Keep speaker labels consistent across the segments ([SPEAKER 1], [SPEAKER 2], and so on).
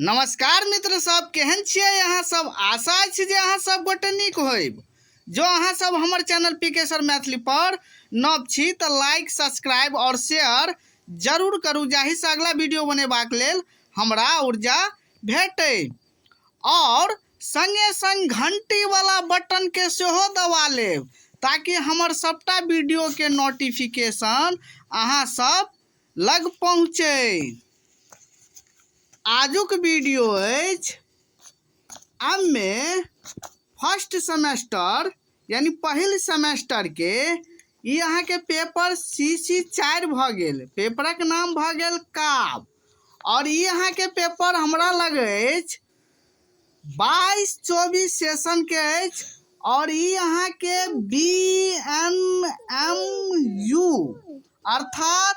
[SPEAKER 1] नमस्कार मित्र सब, केहन छियै अहाँ सब। आशा अछि जे अहाँ सब गोटे नीक होइब। जो अहाँ सब हमर चैनल पीके सर मैथिली पर नव छी तऽ लाइक, सब्सक्राइब और शेयर जरूर करू, जाहिसँ अगला वीडियो बनेबाक लेल हमरा ऊर्जा भेटै। और संगे संग घंटी वाला बटन के सेहो दबा लेब, ताकि हमर सबटा वीडियो के नोटिफिकेशन अहाँ सब लग पहुँचे। आजुक वीडियो अछि अमे फर्स्ट सेमेस्टर यानी पहिल सेमेस्टर के ई अहाँ के पेपर CC 4 भ गेल। पेपरक नाम भ गेल काव। और ई अहाँ के पेपर हमरा लग अछि 22-24 सेशन के अछि। और ई अहाँ के BNMU अर्थात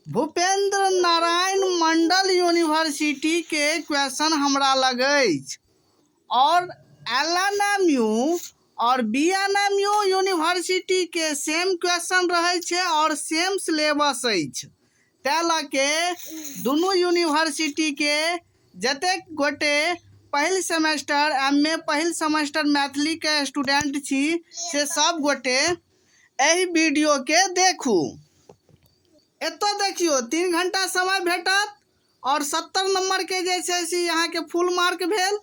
[SPEAKER 1] भूपेंद्र नारायण मंडल यूनिवर्सिटी के क्वेश्चन हमरा लग अछि। और LNMU और BNMU यूनिवर्सिटी के सेम क्वेश्चन रहे छे और सेम सिलेबस अछि। तै लके दुनू यूनिवर्सिटी के जतेक गोटे पहिल सेमेस्टर MA पहिल सेमेस्टर मैथिली के स्टूडेंट छी से सब गोटे एही वीडियो के देखू। एतो देखियो 3 घंटा समय भेटत और 70 नंबर के जे छे से यहाँ के फुल मार्क भेल।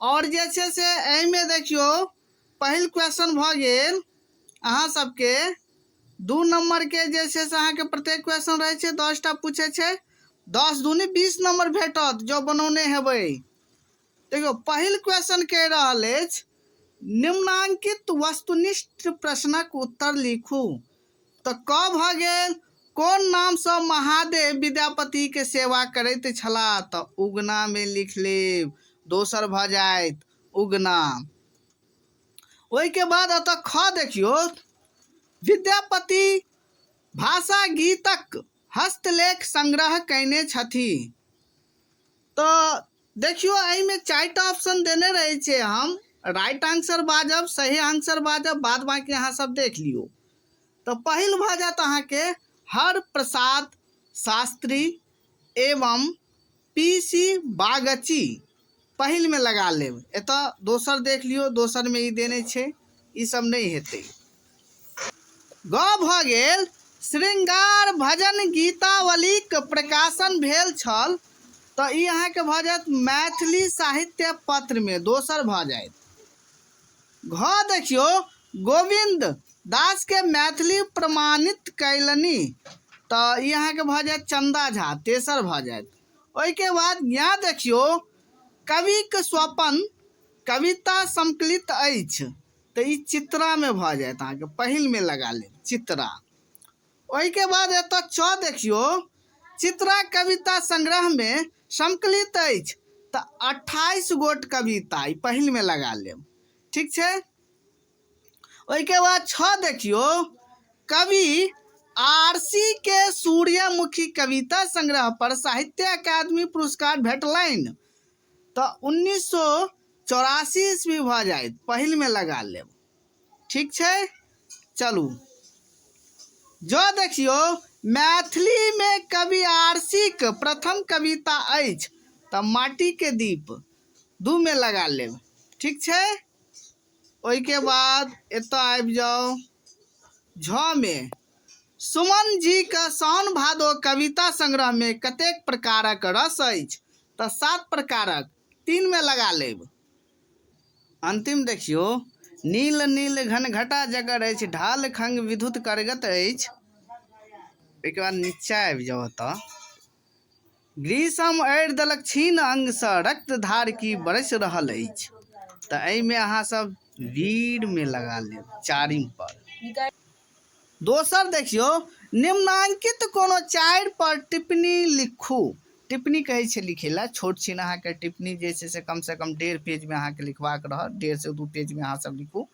[SPEAKER 1] और जे छे से एही में देखियो पहिल क्वेश्चन भ गेल अहाँ सबके 2 नंबर के जे छे से अहाँ के प्रत्येक क्वेश्चन रहे छे 10 टा पूछे छे। 10 दूनी 20 नंबर भेटत जो बनौने हेबै। देखियो पहिल क्वेश्चन के रहल अछि निम्नांकित वस्तुनिष्ठ प्रश्नक उत्तर लिखू। तो क भ गेल कोन नाम से महादेव विद्यापति के सेवा करैत छलाह, तो उगना में लिख लेब। दोसर भ जाइत उगना। ओइ के बाद अत ख देखियो विद्यापति भाषा गीतक हस्तलेख संग्रह कैने छथि। तो देखियो एहि में 4 टा ऑप्शन देने रहे छे। हम राइट आंसर बाजब, सही आंसर बाजब, बाद बाकी अहाँ सब देख लियो। तो पहिल भ जात अहाँ के हर प्रसाद शास्त्री एवं PC बागची। पहिल में लगा लेब। एत दोसर देख लियो, दोसर में ई देने छे, ई सब नहीं हेतै। ग भ गेल श्रृंगार भजन गीतावलीक प्रकाशन भेल छल। तो ई अहाँ के भ जात मैथिली साहित्य पत्र में, दोसर भ जात। घ देखियो गोविंद दास के मैथिली प्रमाणित कैलनी। तो ई अहाँ के भ जात चंदा झा, तेसर भ जात। ओइ के बाद यहाँ देखियो कविक स्वपन कविता संकलित अछि। तो ई चित्रा में भ जात, अहाँ के पहिल में लगा ले चित्रा। ओइ के बाद एत च देखियो चित्रा कविता संग्रह में संकलित अछि। तो 28 गोट कविता ई पहिल में लगा लेब, ठीक छे। ओइ के बाद छ देखियो कवि RC के सूर्यमुखी कविता संग्रह पर साहित्य अकादमी पुरस्कार भेटलैन। तो 1984 ईस्वी भ जाए, पहिल में लगा लेब, ठीक छे। चलू जो देखियो मैथिली में कवि RC के प्रथम कविता अछि। तो माटी के दीप 2 में लगा लेब, ठीक छे। ओइ के बाद एत आबि जाओ झ में सुमन जी का साउन भादो कविता संग्रह में कतेक प्रकारक रस अछि। तो 7 प्रकारक, 3 में लगा लेब। अंतिम देखियो नील नील घन घटा जगर अछि, ढाल खंग विद्युत करगत अछि। एक बार नीचे आबि जाओ तो ग्रीष्म ऐर दलक छीन अंग सँ रक्त धार की बरस रहल अछि। तो एहि में अहाँ सब वीर में लगा लेब, 4 पर। दोसर देखियो निम्नांकित कोनो 4 पर टिप्पणी लिखू। टिप्पणी कहे छे लिखे ला, छोट छीन अहाँ के टिप्पणी जे छे से कम से कम 1.5 पेज में अहाँ के लिखवाक रहत। 1.5 से 2 पेज में अहाँ सब लिखू।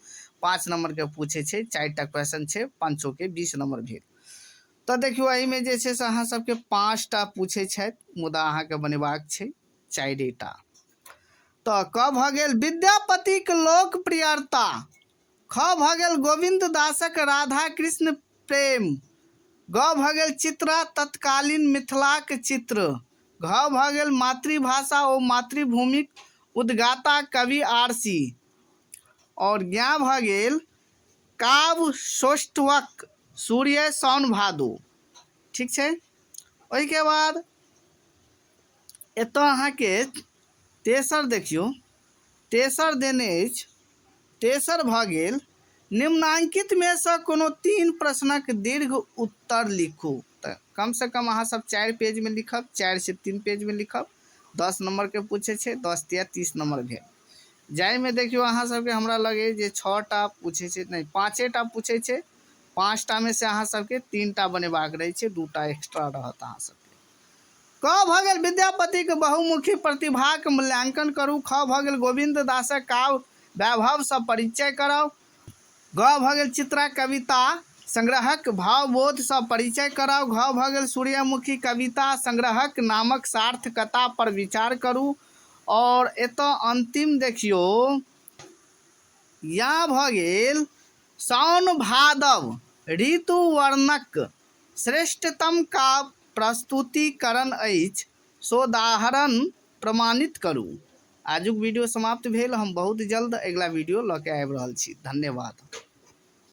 [SPEAKER 1] 5 नंबर के पूछे छे, 4 टा क्वेश्चन छे, 500 के 20 नंबर भेल। तो देखियो एहि में जे छे से अहाँ सब के 5 टा पूछे छे, मुदा अहाँ के बनेबाक छे 4 टा। तो क भ गेल विद्यापति के लोकप्रियता। ख भ गेल गोविंद दासक राधा कृष्ण प्रेम। ग भ गेल चित्रा तत्कालीन मिथिलाक चित्र। घ भ गेल मातृभाषा ओ मातृभूमिक उद्गाता कवि आरसी। और ज्ञ भ गेल काव्य सौष्ठवक सूर्य साउन भादो। ठीक छै। ओहिके बाद एतऽ अहाँके तेसर देखियौ, तेसर देने अछि, तेसर भऽ गेल निम्नांकित में से कोनो 3 प्रश्नक दीर्घ उत्तर लिखू। तऽ कम से कम अहाँ सब 4 पेज में लिखब, 4 से 3 पेज में लिखब। 10 नंबर के पूछे छै, 10 या 30 नंबर भेल। जाहिमे देखियौ अहाँ सबके हमरा लगे जे 6टा पूछे छै, नहीं 5टा पूछे छै। 5टा में से अहाँ सबके 3टा बनेबाक रहे छै, 2टा एक्स्ट्रा रहत अहाँ सबके। क भ गेल विद्यापति के बहुमुखी प्रतिभाक मूल्यांकन करू। ख भ गेल गोविंद दासक काव्य वैभव से परिचय कराउ। ग भ गेल चित्रा कविता संग्रहक भावबोध से परिचय कराउ। घ भ गेल सूर्यमुखी कविता संग्रहक नामक सार्थकता पर विचार करू। और एतऽ अंतिम देखियो, या भ गेल साउन भादव ऋतु वर्णक श्रेष्ठतम का प्रस्तुतिकरण अछि, सोदाहरण प्रमाणित करू। आजुक वीडियो समाप्त भेल। हम बहुत जल्द अगला वीडियो लऽ के आबि रहल छी। धन्यवाद।